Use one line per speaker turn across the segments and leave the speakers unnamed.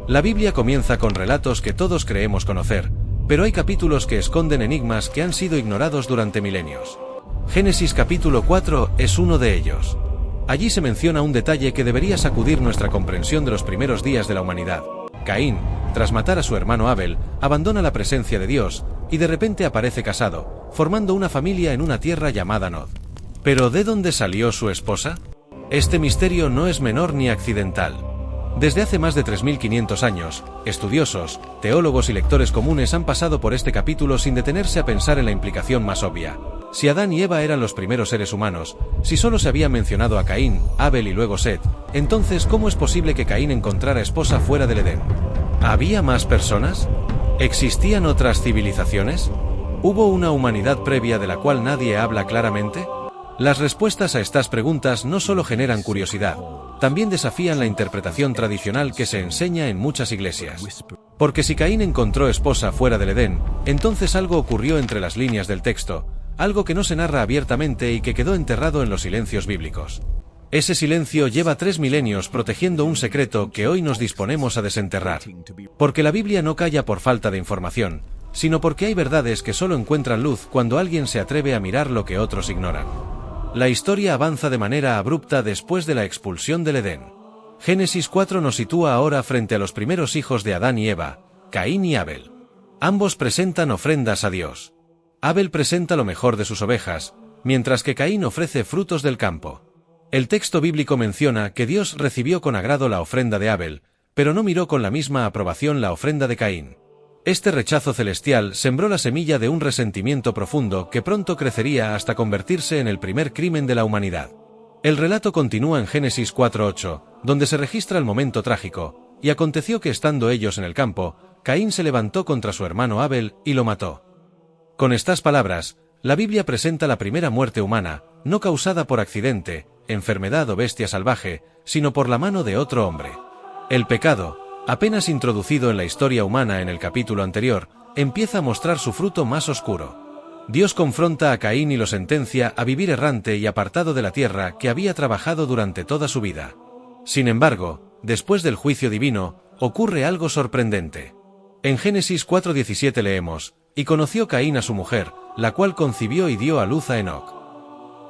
La Biblia comienza con relatos que todos creemos conocer, pero hay capítulos que esconden enigmas que han sido ignorados durante milenios. Génesis capítulo 4 es uno de ellos. Allí se menciona un detalle que debería sacudir nuestra comprensión de los primeros días de la humanidad. Caín, tras matar a su hermano Abel, abandona la presencia de Dios, y de repente aparece casado, formando una familia en una tierra llamada Nod. ¿Pero de dónde salió su esposa? Este misterio no es menor ni accidental. Desde hace más de 3500 años, estudiosos, teólogos y lectores comunes han pasado por este capítulo sin detenerse a pensar en la implicación más obvia. Si Adán y Eva eran los primeros seres humanos, si solo se había mencionado a Caín, Abel y luego Set, entonces ¿cómo es posible que Caín encontrara esposa fuera del Edén? ¿Había más personas? ¿Existían otras civilizaciones? ¿Hubo una humanidad previa de la cual nadie habla claramente? Las respuestas a estas preguntas no solo generan curiosidad, también desafían la interpretación tradicional que se enseña en muchas iglesias. Porque si Caín encontró esposa fuera del Edén, entonces algo ocurrió entre las líneas del texto, algo que no se narra abiertamente y que quedó enterrado en los silencios bíblicos. Ese silencio lleva 3 milenios protegiendo un secreto que hoy nos disponemos a desenterrar. Porque la Biblia no calla por falta de información, sino porque hay verdades que solo encuentran luz cuando alguien se atreve a mirar lo que otros ignoran. La historia avanza de manera abrupta después de la expulsión del Edén. Génesis 4 nos sitúa ahora frente a los primeros hijos de Adán y Eva, Caín y Abel. Ambos presentan ofrendas a Dios. Abel presenta lo mejor de sus ovejas, mientras que Caín ofrece frutos del campo. El texto bíblico menciona que Dios recibió con agrado la ofrenda de Abel, pero no miró con la misma aprobación la ofrenda de Caín. Este rechazo celestial sembró la semilla de un resentimiento profundo que pronto crecería hasta convertirse en el primer crimen de la humanidad. El relato continúa en Génesis 4:8, donde se registra el momento trágico, y aconteció que estando ellos en el campo, Caín se levantó contra su hermano Abel y lo mató. Con estas palabras, la Biblia presenta la primera muerte humana, no causada por accidente, enfermedad o bestia salvaje, sino por la mano de otro hombre. El pecado, apenas introducido en la historia humana en el capítulo anterior, empieza a mostrar su fruto más oscuro. Dios confronta a Caín y lo sentencia a vivir errante y apartado de la tierra que había trabajado durante toda su vida. Sin embargo, después del juicio divino, ocurre algo sorprendente. En Génesis 4:17 leemos: «Y conoció Caín a su mujer, la cual concibió y dio a luz a Enoc».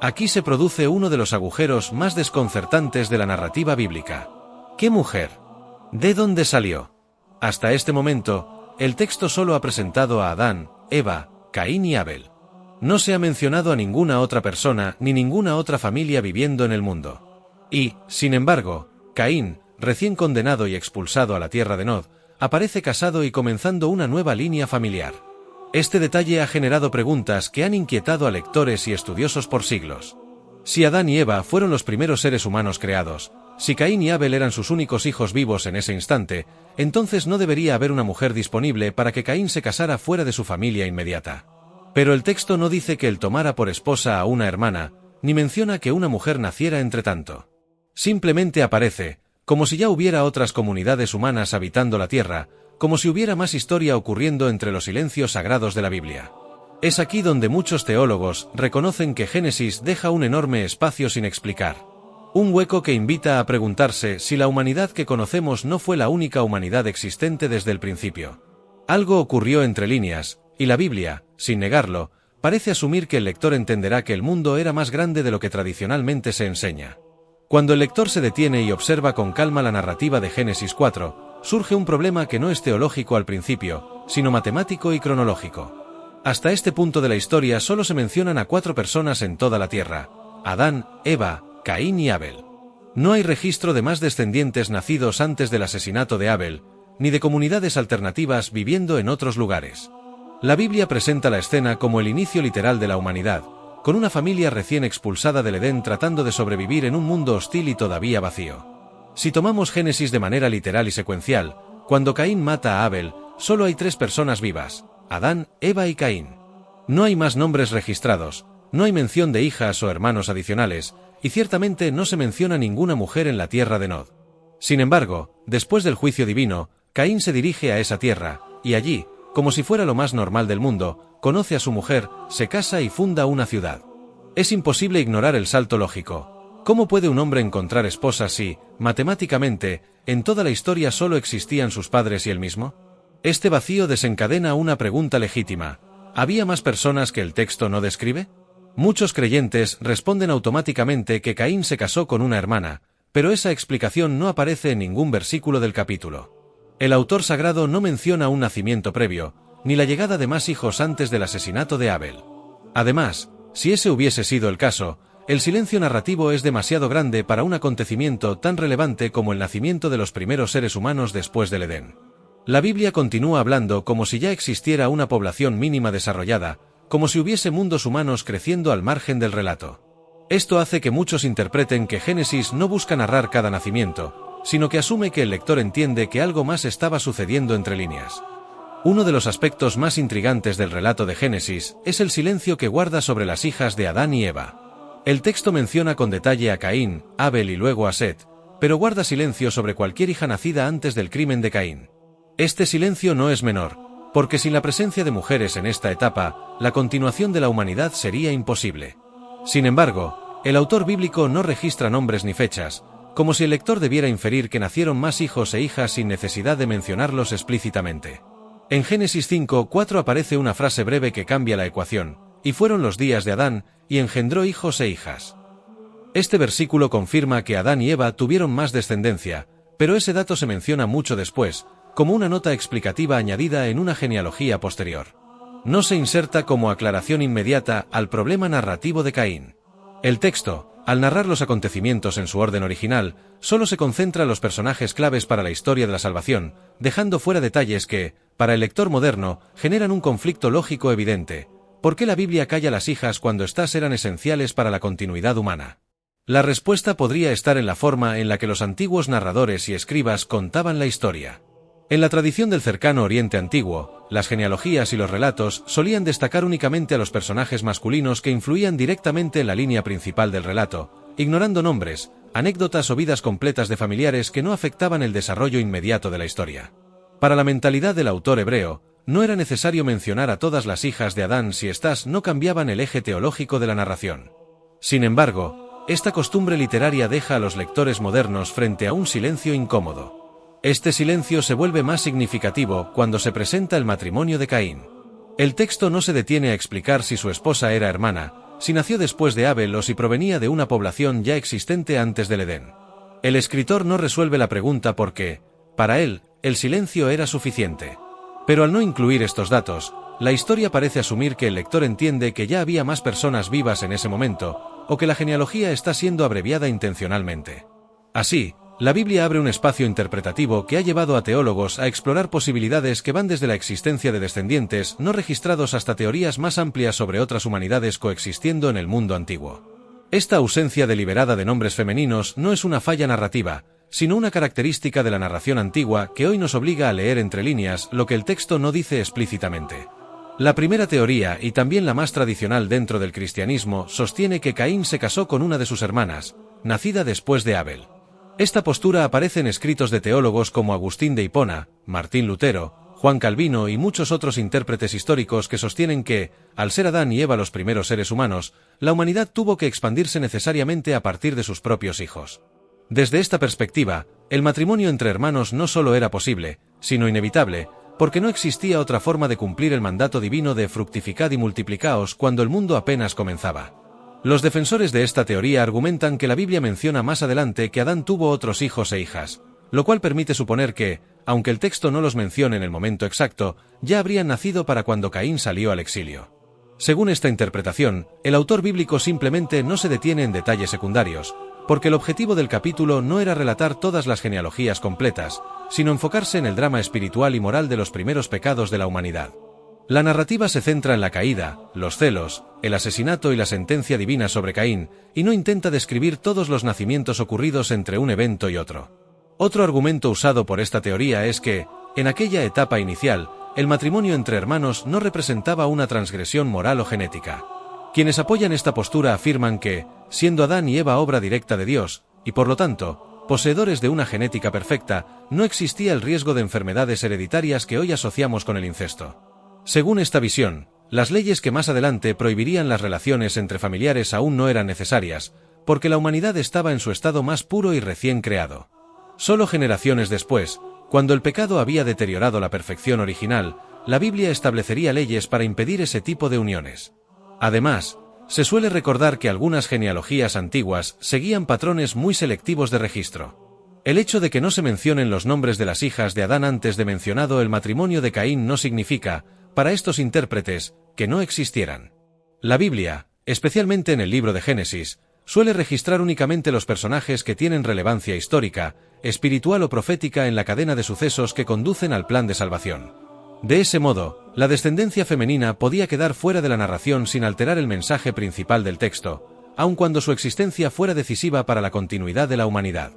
Aquí se produce uno de los agujeros más desconcertantes de la narrativa bíblica. ¿Qué mujer? ¿De dónde salió? Hasta este momento, el texto solo ha presentado a Adán, Eva, Caín y Abel. No se ha mencionado a ninguna otra persona ni ninguna otra familia viviendo en el mundo. Y, sin embargo, Caín, recién condenado y expulsado a la tierra de Nod, aparece casado y comenzando una nueva línea familiar. Este detalle ha generado preguntas que han inquietado a lectores y estudiosos por siglos. Si Adán y Eva fueron los primeros seres humanos creados, si Caín y Abel eran sus únicos hijos vivos en ese instante, entonces no debería haber una mujer disponible para que Caín se casara fuera de su familia inmediata. Pero el texto no dice que él tomara por esposa a una hermana, ni menciona que una mujer naciera entre tanto. Simplemente aparece, como si ya hubiera otras comunidades humanas habitando la tierra, como si hubiera más historia ocurriendo entre los silencios sagrados de la Biblia. Es aquí donde muchos teólogos reconocen que Génesis deja un enorme espacio sin explicar. Un hueco que invita a preguntarse si la humanidad que conocemos no fue la única humanidad existente desde el principio. Algo ocurrió entre líneas, y la Biblia, sin negarlo, parece asumir que el lector entenderá que el mundo era más grande de lo que tradicionalmente se enseña. Cuando el lector se detiene y observa con calma la narrativa de Génesis 4, surge un problema que no es teológico al principio, sino matemático y cronológico. Hasta este punto de la historia solo se mencionan a 4 personas en toda la tierra: Adán, Eva, Caín y Abel. No hay registro de más descendientes nacidos antes del asesinato de Abel, ni de comunidades alternativas viviendo en otros lugares. La Biblia presenta la escena como el inicio literal de la humanidad, con una familia recién expulsada del Edén tratando de sobrevivir en un mundo hostil y todavía vacío. Si tomamos Génesis de manera literal y secuencial, cuando Caín mata a Abel, solo hay 3 personas vivas: Adán, Eva y Caín. No hay más nombres registrados, no hay mención de hijas o hermanos adicionales, y ciertamente no se menciona ninguna mujer en la tierra de Nod. Sin embargo, después del juicio divino, Caín se dirige a esa tierra, y allí, como si fuera lo más normal del mundo, conoce a su mujer, se casa y funda una ciudad. Es imposible ignorar el salto lógico. ¿Cómo puede un hombre encontrar esposa si, matemáticamente, ¿en toda la historia solo existían sus padres y él mismo? Este vacío desencadena una pregunta legítima. ¿Había más personas que el texto no describe? Muchos creyentes responden automáticamente que Caín se casó con una hermana, pero esa explicación no aparece en ningún versículo del capítulo. El autor sagrado no menciona un nacimiento previo, ni la llegada de más hijos antes del asesinato de Abel. Además, si ese hubiese sido el caso, el silencio narrativo es demasiado grande para un acontecimiento tan relevante como el nacimiento de los primeros seres humanos después del Edén. La Biblia continúa hablando como si ya existiera una población mínima desarrollada, como si hubiese mundos humanos creciendo al margen del relato. Esto hace que muchos interpreten que Génesis no busca narrar cada nacimiento, sino que asume que el lector entiende que algo más estaba sucediendo entre líneas. Uno de los aspectos más intrigantes del relato de Génesis es el silencio que guarda sobre las hijas de Adán y Eva. El texto menciona con detalle a Caín, Abel y luego a Set, pero guarda silencio sobre cualquier hija nacida antes del crimen de Caín. Este silencio no es menor, porque sin la presencia de mujeres en esta etapa, la continuación de la humanidad sería imposible. Sin embargo, el autor bíblico no registra nombres ni fechas, como si el lector debiera inferir que nacieron más hijos e hijas sin necesidad de mencionarlos explícitamente. En Génesis 5:4 aparece una frase breve que cambia la ecuación, y fueron los días de Adán, y engendró hijos e hijas. Este versículo confirma que Adán y Eva tuvieron más descendencia, pero ese dato se menciona mucho después, como una nota explicativa añadida en una genealogía posterior. No se inserta como aclaración inmediata al problema narrativo de Caín. El texto, al narrar los acontecimientos en su orden original, solo se concentra en los personajes claves para la historia de la salvación, dejando fuera detalles que, para el lector moderno, generan un conflicto lógico evidente. ¿Por qué la Biblia calla las hijas cuando éstas eran esenciales para la continuidad humana? La respuesta podría estar en la forma en la que los antiguos narradores y escribas contaban la historia. En la tradición del cercano Oriente Antiguo, las genealogías y los relatos solían destacar únicamente a los personajes masculinos que influían directamente en la línea principal del relato, ignorando nombres, anécdotas o vidas completas de familiares que no afectaban el desarrollo inmediato de la historia. Para la mentalidad del autor hebreo, no era necesario mencionar a todas las hijas de Adán si éstas no cambiaban el eje teológico de la narración. Sin embargo, esta costumbre literaria deja a los lectores modernos frente a un silencio incómodo. Este silencio se vuelve más significativo cuando se presenta el matrimonio de Caín. El texto no se detiene a explicar si su esposa era hermana, si nació después de Abel o si provenía de una población ya existente antes del Edén. El escritor no resuelve la pregunta porque, para él, el silencio era suficiente. Pero al no incluir estos datos, la historia parece asumir que el lector entiende que ya había más personas vivas en ese momento, o que la genealogía está siendo abreviada intencionalmente. Así, la Biblia abre un espacio interpretativo que ha llevado a teólogos a explorar posibilidades que van desde la existencia de descendientes no registrados hasta teorías más amplias sobre otras humanidades coexistiendo en el mundo antiguo. Esta ausencia deliberada de nombres femeninos no es una falla narrativa, sino una característica de la narración antigua que hoy nos obliga a leer entre líneas lo que el texto no dice explícitamente. La primera teoría, y también la más tradicional dentro del cristianismo, sostiene que Caín se casó con una de sus hermanas, nacida después de Abel. Esta postura aparece en escritos de teólogos como Agustín de Hipona, Martín Lutero, Juan Calvino y muchos otros intérpretes históricos que sostienen que, al ser Adán y Eva los primeros seres humanos, la humanidad tuvo que expandirse necesariamente a partir de sus propios hijos. Desde esta perspectiva, el matrimonio entre hermanos no solo era posible, sino inevitable, porque no existía otra forma de cumplir el mandato divino de fructificad y multiplicaos cuando el mundo apenas comenzaba. Los defensores de esta teoría argumentan que la Biblia menciona más adelante que Adán tuvo otros hijos e hijas, lo cual permite suponer que, aunque el texto no los mencione en el momento exacto, ya habrían nacido para cuando Caín salió al exilio. Según esta interpretación, el autor bíblico simplemente no se detiene en detalles secundarios, porque el objetivo del capítulo no era relatar todas las genealogías completas, sino enfocarse en el drama espiritual y moral de los primeros pecados de la humanidad. La narrativa se centra en la caída, los celos, el asesinato y la sentencia divina sobre Caín, y no intenta describir todos los nacimientos ocurridos entre un evento y otro. Otro argumento usado por esta teoría es que, en aquella etapa inicial, el matrimonio entre hermanos no representaba una transgresión moral o genética. Quienes apoyan esta postura afirman que, siendo Adán y Eva obra directa de Dios, y por lo tanto, poseedores de una genética perfecta, no existía el riesgo de enfermedades hereditarias que hoy asociamos con el incesto. Según esta visión, las leyes que más adelante prohibirían las relaciones entre familiares aún no eran necesarias, porque la humanidad estaba en su estado más puro y recién creado. Solo generaciones después, cuando el pecado había deteriorado la perfección original, la Biblia establecería leyes para impedir ese tipo de uniones. Además, se suele recordar que algunas genealogías antiguas seguían patrones muy selectivos de registro. El hecho de que no se mencionen los nombres de las hijas de Adán antes de mencionado el matrimonio de Caín no significa, para estos intérpretes, que no existieran. La Biblia, especialmente en el libro de Génesis, suele registrar únicamente los personajes que tienen relevancia histórica, espiritual o profética en la cadena de sucesos que conducen al plan de salvación. De ese modo, la descendencia femenina podía quedar fuera de la narración sin alterar el mensaje principal del texto, aun cuando su existencia fuera decisiva para la continuidad de la humanidad.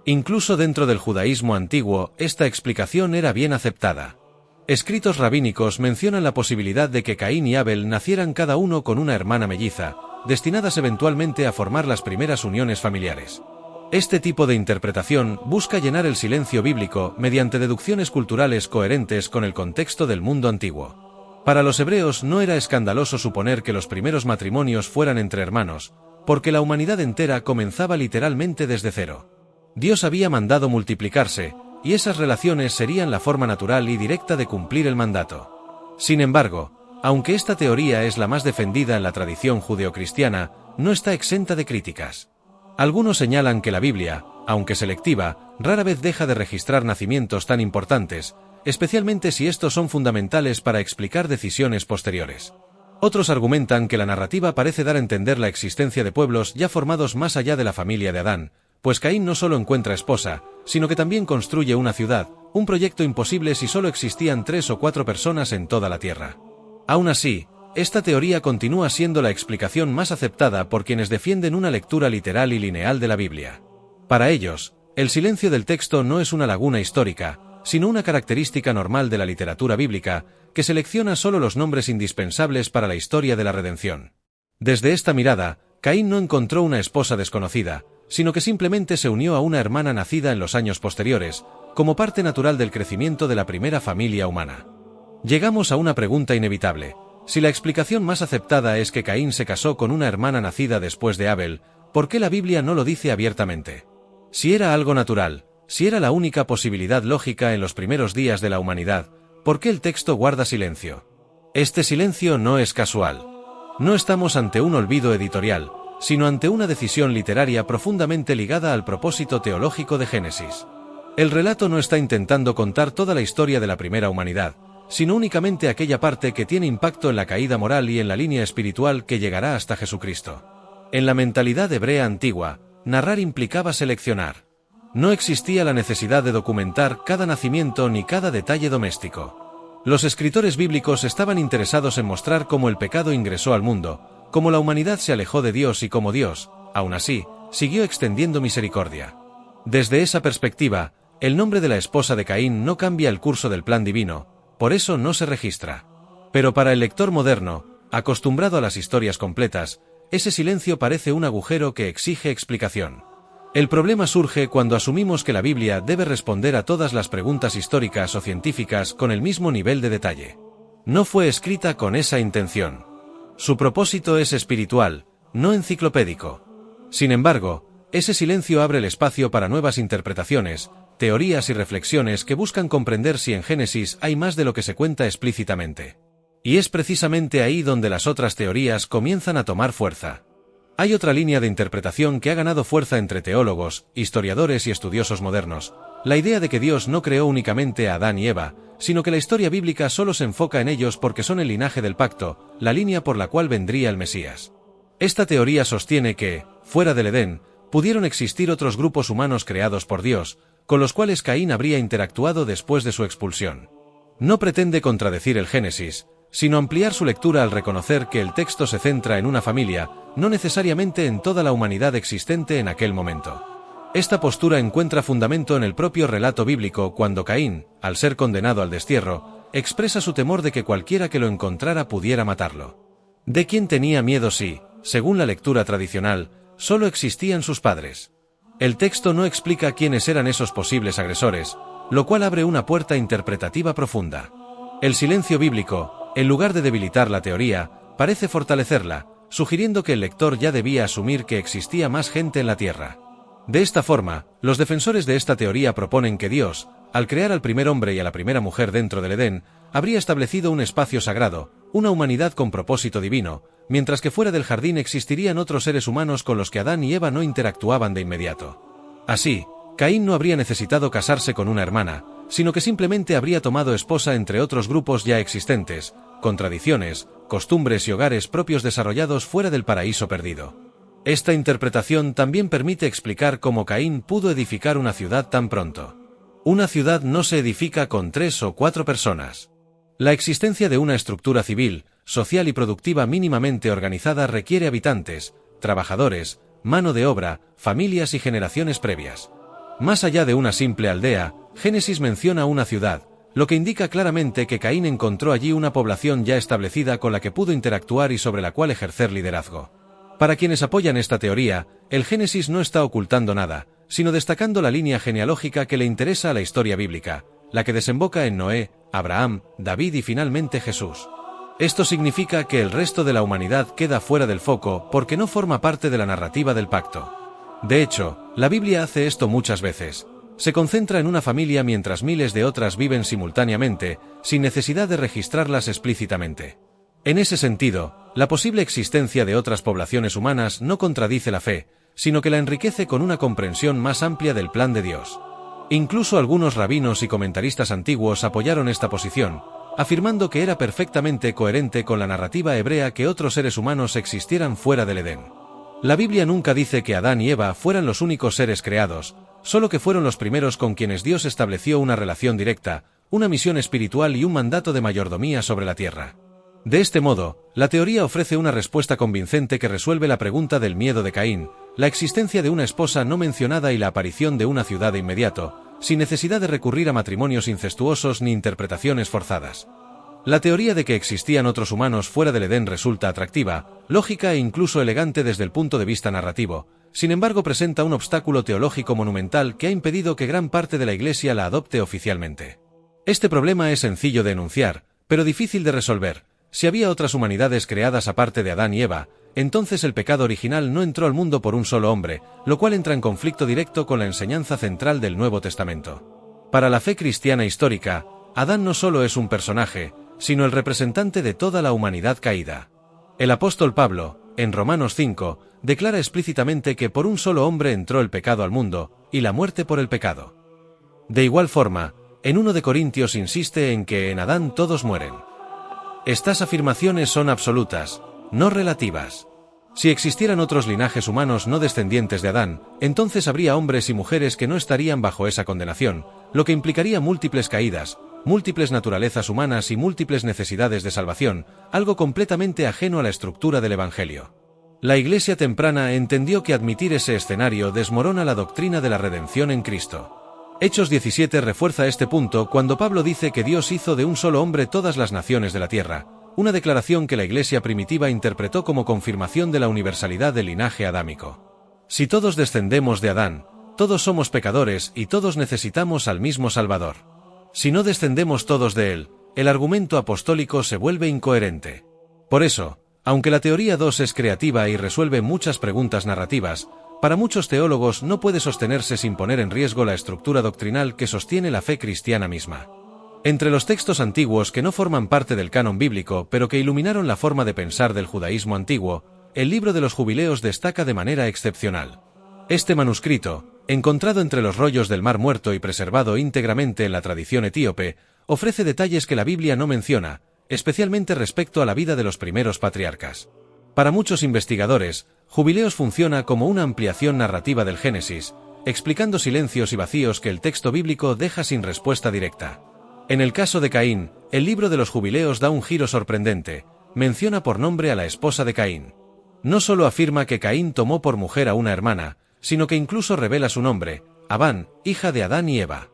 Incluso dentro del judaísmo antiguo, esta explicación era bien aceptada. Escritos rabínicos mencionan la posibilidad de que Caín y Abel nacieran cada uno con una hermana melliza, destinadas eventualmente a formar las primeras uniones familiares. Este tipo de interpretación busca llenar el silencio bíblico mediante deducciones culturales coherentes con el contexto del mundo antiguo. Para los hebreos no era escandaloso suponer que los primeros matrimonios fueran entre hermanos, porque la humanidad entera comenzaba literalmente desde cero. Dios había mandado multiplicarse, y esas relaciones serían la forma natural y directa de cumplir el mandato. Sin embargo, aunque esta teoría es la más defendida en la tradición judeocristiana, no está exenta de críticas. Algunos señalan que la Biblia, aunque selectiva, rara vez deja de registrar nacimientos tan importantes, especialmente si estos son fundamentales para explicar decisiones posteriores. Otros argumentan que la narrativa parece dar a entender la existencia de pueblos ya formados más allá de la familia de Adán, pues Caín no solo encuentra esposa, sino que también construye una ciudad, un proyecto imposible si solo existían 3 o 4 personas en toda la tierra. Aún así, esta teoría continúa siendo la explicación más aceptada por quienes defienden una lectura literal y lineal de la Biblia. Para ellos, el silencio del texto no es una laguna histórica, sino una característica normal de la literatura bíblica, que selecciona solo los nombres indispensables para la historia de la redención. Desde esta mirada, Caín no encontró una esposa desconocida, sino que simplemente se unió a una hermana nacida en los años posteriores, como parte natural del crecimiento de la primera familia humana. Llegamos a una pregunta inevitable. Si la explicación más aceptada es que Caín se casó con una hermana nacida después de Abel, ¿por qué la Biblia no lo dice abiertamente? Si era algo natural, si era la única posibilidad lógica en los primeros días de la humanidad, ¿por qué el texto guarda silencio? Este silencio no es casual. No estamos ante un olvido editorial, sino ante una decisión literaria profundamente ligada al propósito teológico de Génesis. El relato no está intentando contar toda la historia de la primera humanidad, sino únicamente aquella parte que tiene impacto en la caída moral y en la línea espiritual que llegará hasta Jesucristo. En la mentalidad hebrea antigua, narrar implicaba seleccionar. No existía la necesidad de documentar cada nacimiento ni cada detalle doméstico. Los escritores bíblicos estaban interesados en mostrar cómo el pecado ingresó al mundo, cómo la humanidad se alejó de Dios y cómo Dios, aún así, siguió extendiendo misericordia. Desde esa perspectiva, el nombre de la esposa de Caín no cambia el curso del plan divino, por eso no se registra. Pero para el lector moderno, acostumbrado a las historias completas, ese silencio parece un agujero que exige explicación. El problema surge cuando asumimos que la Biblia debe responder a todas las preguntas históricas o científicas con el mismo nivel de detalle. No fue escrita con esa intención. Su propósito es espiritual, no enciclopédico. Sin embargo, ese silencio abre el espacio para nuevas interpretaciones, teorías y reflexiones que buscan comprender si en Génesis hay más de lo que se cuenta explícitamente. Y es precisamente ahí donde las otras teorías comienzan a tomar fuerza. Hay otra línea de interpretación que ha ganado fuerza entre teólogos, historiadores y estudiosos modernos, la idea de que Dios no creó únicamente a Adán y Eva, sino que la historia bíblica solo se enfoca en ellos porque son el linaje del pacto, la línea por la cual vendría el Mesías. Esta teoría sostiene que, fuera del Edén, pudieron existir otros grupos humanos creados por Dios, con los cuales Caín habría interactuado después de su expulsión. No pretende contradecir el Génesis, sino ampliar su lectura al reconocer que el texto se centra en una familia, no necesariamente en toda la humanidad existente en aquel momento. Esta postura encuentra fundamento en el propio relato bíblico cuando Caín, al ser condenado al destierro, expresa su temor de que cualquiera que lo encontrara pudiera matarlo. ¿De quién tenía miedo si, según la lectura tradicional, solo existían sus padres? El texto no explica quiénes eran esos posibles agresores, lo cual abre una puerta interpretativa profunda. El silencio bíblico, en lugar de debilitar la teoría, parece fortalecerla, sugiriendo que el lector ya debía asumir que existía más gente en la tierra. De esta forma, los defensores de esta teoría proponen que Dios, al crear al primer hombre y a la primera mujer dentro del Edén, habría establecido un espacio sagrado, una humanidad con propósito divino, mientras que fuera del jardín existirían otros seres humanos con los que Adán y Eva no interactuaban de inmediato. Así, Caín no habría necesitado casarse con una hermana, sino que simplemente habría tomado esposa entre otros grupos ya existentes, con tradiciones, costumbres y hogares propios desarrollados fuera del paraíso perdido. Esta interpretación también permite explicar cómo Caín pudo edificar una ciudad tan pronto. Una ciudad no se edifica con 3 o 4 personas. La existencia de una estructura civil, social y productiva mínimamente organizada requiere habitantes, trabajadores, mano de obra, familias y generaciones previas. Más allá de una simple aldea, Génesis menciona una ciudad, lo que indica claramente que Caín encontró allí una población ya establecida con la que pudo interactuar y sobre la cual ejercer liderazgo. Para quienes apoyan esta teoría, el Génesis no está ocultando nada, sino destacando la línea genealógica que le interesa a la historia bíblica, la que desemboca en Noé, Abraham, David y finalmente Jesús. Esto significa que el resto de la humanidad queda fuera del foco porque no forma parte de la narrativa del pacto. De hecho, la Biblia hace esto muchas veces. Se concentra en una familia mientras miles de otras viven simultáneamente, sin necesidad de registrarlas explícitamente. En ese sentido, la posible existencia de otras poblaciones humanas no contradice la fe, sino que la enriquece con una comprensión más amplia del plan de Dios. Incluso algunos rabinos y comentaristas antiguos apoyaron esta posición, afirmando que era perfectamente coherente con la narrativa hebrea que otros seres humanos existieran fuera del Edén. La Biblia nunca dice que Adán y Eva fueran los únicos seres creados, solo que fueron los primeros con quienes Dios estableció una relación directa, una misión espiritual y un mandato de mayordomía sobre la tierra. De este modo, la teoría ofrece una respuesta convincente que resuelve la pregunta del miedo de Caín, la existencia de una esposa no mencionada y la aparición de una ciudad de inmediato, sin necesidad de recurrir a matrimonios incestuosos ni interpretaciones forzadas. La teoría de que existían otros humanos fuera del Edén resulta atractiva, lógica e incluso elegante desde el punto de vista narrativo. Sin embargo, presenta un obstáculo teológico monumental que ha impedido que gran parte de la Iglesia la adopte oficialmente. Este problema es sencillo de enunciar, pero difícil de resolver. Si había otras humanidades creadas aparte de Adán y Eva, entonces el pecado original no entró al mundo por un solo hombre, lo cual entra en conflicto directo con la enseñanza central del Nuevo Testamento. Para la fe cristiana histórica, Adán no solo es un personaje, sino el representante de toda la humanidad caída. El apóstol Pablo, en Romanos 5, declara explícitamente que por un solo hombre entró el pecado al mundo, y la muerte por el pecado. De igual forma, en 1 de Corintios insiste en que en Adán todos mueren. Estas afirmaciones son absolutas, no relativas. Si existieran otros linajes humanos no descendientes de Adán, entonces habría hombres y mujeres que no estarían bajo esa condenación, lo que implicaría múltiples caídas, múltiples naturalezas humanas y múltiples necesidades de salvación, algo completamente ajeno a la estructura del Evangelio. La Iglesia temprana entendió que admitir ese escenario desmorona la doctrina de la redención en Cristo. Hechos 17 refuerza este punto cuando Pablo dice que Dios hizo de un solo hombre todas las naciones de la tierra, una declaración que la Iglesia primitiva interpretó como confirmación de la universalidad del linaje adámico. Si todos descendemos de Adán, todos somos pecadores y todos necesitamos al mismo Salvador. Si no descendemos todos de él, el argumento apostólico se vuelve incoherente. Por eso, aunque la teoría 2 es creativa y resuelve muchas preguntas narrativas, para muchos teólogos no puede sostenerse sin poner en riesgo la estructura doctrinal que sostiene la fe cristiana misma. Entre los textos antiguos que no forman parte del canon bíblico pero que iluminaron la forma de pensar del judaísmo antiguo, el libro de los Jubileos destaca de manera excepcional. Este manuscrito, encontrado entre los rollos del Mar Muerto y preservado íntegramente en la tradición etíope, ofrece detalles que la Biblia no menciona, especialmente respecto a la vida de los primeros patriarcas. Para muchos investigadores, Jubileos funciona como una ampliación narrativa del Génesis, explicando silencios y vacíos que el texto bíblico deja sin respuesta directa. En el caso de Caín, el libro de los Jubileos da un giro sorprendente, menciona por nombre a la esposa de Caín. No solo afirma que Caín tomó por mujer a una hermana, sino que incluso revela su nombre, Abán, hija de Adán y Eva.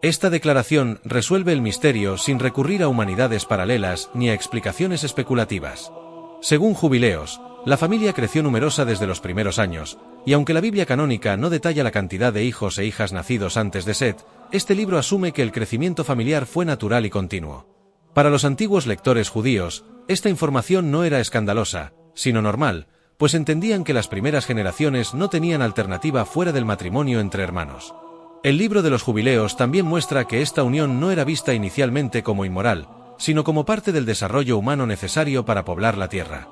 Esta declaración resuelve el misterio sin recurrir a humanidades paralelas ni a explicaciones especulativas. Según Jubileos, la familia creció numerosa desde los primeros años, y aunque la Biblia canónica no detalla la cantidad de hijos e hijas nacidos antes de Set, este libro asume que el crecimiento familiar fue natural y continuo. Para los antiguos lectores judíos, esta información no era escandalosa, sino normal, pues entendían que las primeras generaciones no tenían alternativa fuera del matrimonio entre hermanos. El libro de los Jubileos también muestra que esta unión no era vista inicialmente como inmoral, sino como parte del desarrollo humano necesario para poblar la tierra.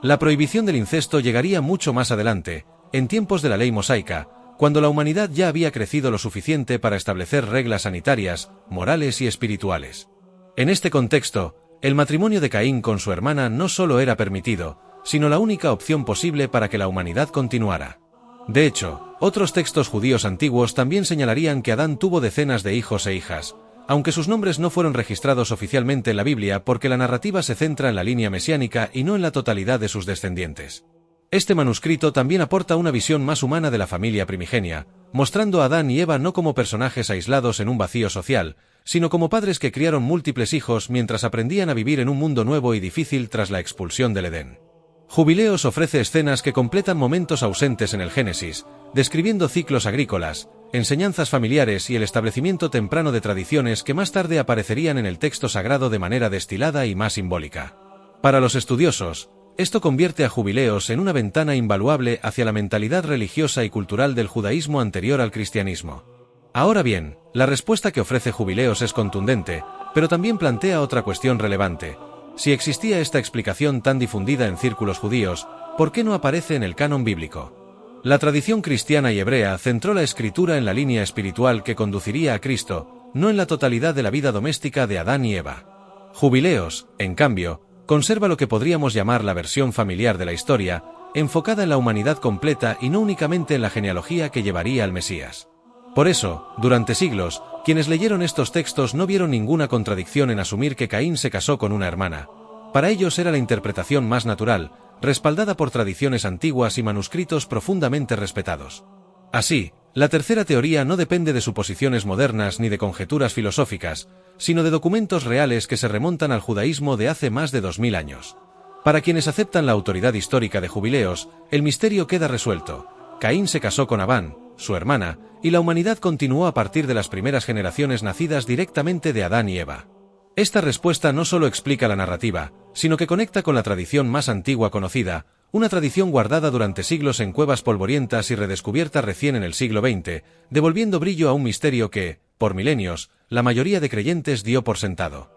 La prohibición del incesto llegaría mucho más adelante, en tiempos de la ley mosaica, cuando la humanidad ya había crecido lo suficiente para establecer reglas sanitarias, morales y espirituales. En este contexto, el matrimonio de Caín con su hermana no solo era permitido, sino la única opción posible para que la humanidad continuara. De hecho, otros textos judíos antiguos también señalarían que Adán tuvo decenas de hijos e hijas, aunque sus nombres no fueron registrados oficialmente en la Biblia porque la narrativa se centra en la línea mesiánica y no en la totalidad de sus descendientes. Este manuscrito también aporta una visión más humana de la familia primigenia, mostrando a Adán y Eva no como personajes aislados en un vacío social, sino como padres que criaron múltiples hijos mientras aprendían a vivir en un mundo nuevo y difícil tras la expulsión del Edén. Jubileos ofrece escenas que completan momentos ausentes en el Génesis, describiendo ciclos agrícolas, enseñanzas familiares y el establecimiento temprano de tradiciones que más tarde aparecerían en el texto sagrado de manera destilada y más simbólica. Para los estudiosos, esto convierte a Jubileos en una ventana invaluable hacia la mentalidad religiosa y cultural del judaísmo anterior al cristianismo. Ahora bien, la respuesta que ofrece Jubileos es contundente, pero también plantea otra cuestión relevante. Si existía esta explicación tan difundida en círculos judíos, ¿por qué no aparece en el canon bíblico? La tradición cristiana y hebrea centró la escritura en la línea espiritual que conduciría a Cristo, no en la totalidad de la vida doméstica de Adán y Eva. Jubileos, en cambio, conserva lo que podríamos llamar la versión familiar de la historia, enfocada en la humanidad completa y no únicamente en la genealogía que llevaría al Mesías. Por eso, durante siglos, quienes leyeron estos textos no vieron ninguna contradicción en asumir que Caín se casó con una hermana. Para ellos era la interpretación más natural, respaldada por tradiciones antiguas y manuscritos profundamente respetados. Así, la tercera teoría no depende de suposiciones modernas ni de conjeturas filosóficas, sino de documentos reales que se remontan al judaísmo de hace más de 2000 años. Para quienes aceptan la autoridad histórica de Jubileos, el misterio queda resuelto. Caín se casó con Abán, su hermana, y la humanidad continuó a partir de las primeras generaciones nacidas directamente de Adán y Eva. Esta respuesta no solo explica la narrativa, sino que conecta con la tradición más antigua conocida, una tradición guardada durante siglos en cuevas polvorientas y redescubierta recién en el siglo XX, devolviendo brillo a un misterio que, por milenios, la mayoría de creyentes dio por sentado.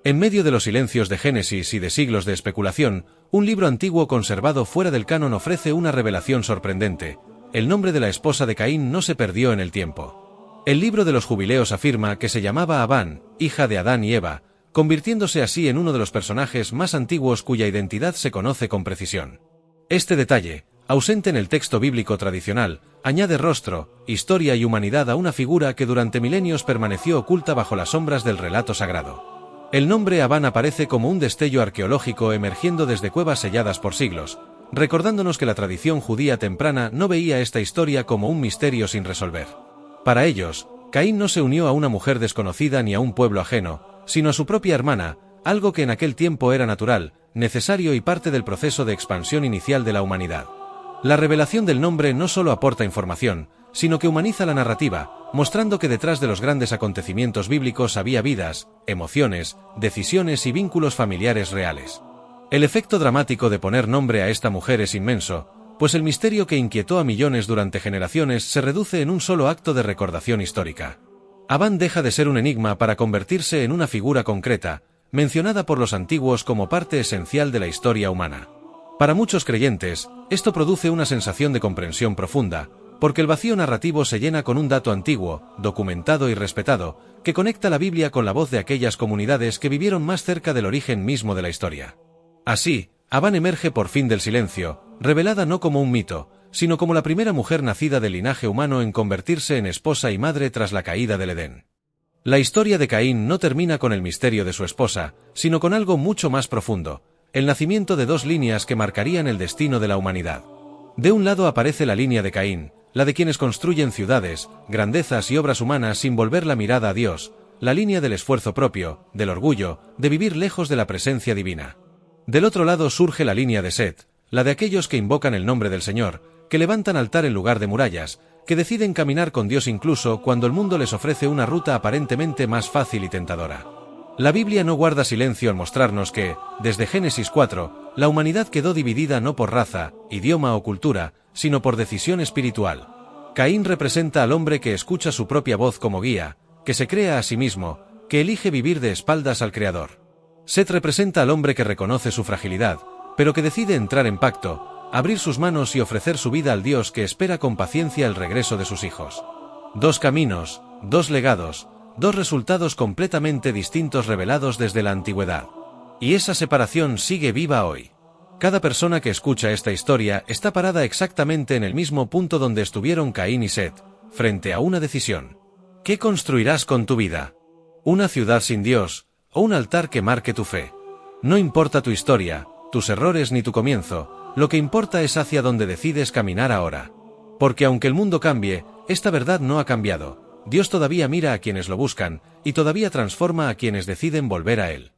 En medio de los silencios de Génesis y de siglos de especulación, un libro antiguo conservado fuera del canon ofrece una revelación sorprendente. El nombre de la esposa de Caín no se perdió en el tiempo. El libro de los Jubileos afirma que se llamaba Abán, hija de Adán y Eva, convirtiéndose así en uno de los personajes más antiguos cuya identidad se conoce con precisión. Este detalle, ausente en el texto bíblico tradicional, añade rostro, historia y humanidad a una figura que durante milenios permaneció oculta bajo las sombras del relato sagrado. El nombre Abán aparece como un destello arqueológico emergiendo desde cuevas selladas por siglos, recordándonos que la tradición judía temprana no veía esta historia como un misterio sin resolver. Para ellos, Caín no se unió a una mujer desconocida ni a un pueblo ajeno, sino a su propia hermana, algo que en aquel tiempo era natural, necesario y parte del proceso de expansión inicial de la humanidad. La revelación del nombre no solo aporta información, sino que humaniza la narrativa, mostrando que detrás de los grandes acontecimientos bíblicos había vidas, emociones, decisiones y vínculos familiares reales. El efecto dramático de poner nombre a esta mujer es inmenso, pues el misterio que inquietó a millones durante generaciones se reduce en un solo acto de recordación histórica. Abán deja de ser un enigma para convertirse en una figura concreta, mencionada por los antiguos como parte esencial de la historia humana. Para muchos creyentes, esto produce una sensación de comprensión profunda, porque el vacío narrativo se llena con un dato antiguo, documentado y respetado, que conecta la Biblia con la voz de aquellas comunidades que vivieron más cerca del origen mismo de la historia. Así, Abán emerge por fin del silencio, revelada no como un mito, sino como la primera mujer nacida del linaje humano en convertirse en esposa y madre tras la caída del Edén. La historia de Caín no termina con el misterio de su esposa, sino con algo mucho más profundo, el nacimiento de dos líneas que marcarían el destino de la humanidad. De un lado aparece la línea de Caín, la de quienes construyen ciudades, grandezas y obras humanas sin volver la mirada a Dios, la línea del esfuerzo propio, del orgullo, de vivir lejos de la presencia divina. Del otro lado surge la línea de Set, la de aquellos que invocan el nombre del Señor, que levantan altar en lugar de murallas, que deciden caminar con Dios incluso cuando el mundo les ofrece una ruta aparentemente más fácil y tentadora. La Biblia no guarda silencio al mostrarnos que, desde Génesis 4, La humanidad quedó dividida no por raza, idioma o cultura, sino por decisión espiritual. Caín representa al hombre que escucha su propia voz como guía, que se crea a sí mismo, que elige vivir de espaldas al Creador. Set representa al hombre que reconoce su fragilidad, pero que decide entrar en pacto, abrir sus manos y ofrecer su vida al Dios que espera con paciencia el regreso de sus hijos. Dos caminos, dos legados, dos resultados completamente distintos revelados desde la antigüedad. Y esa separación sigue viva hoy. Cada persona que escucha esta historia está parada exactamente en el mismo punto donde estuvieron Caín y Set, frente a una decisión. ¿Qué construirás con tu vida? ¿Una ciudad sin Dios, o un altar que marque tu fe? No importa tu historia, tus errores ni tu comienzo, lo que importa es hacia dónde decides caminar ahora. Porque aunque el mundo cambie, esta verdad no ha cambiado. Dios todavía mira a quienes lo buscan, y todavía transforma a quienes deciden volver a Él.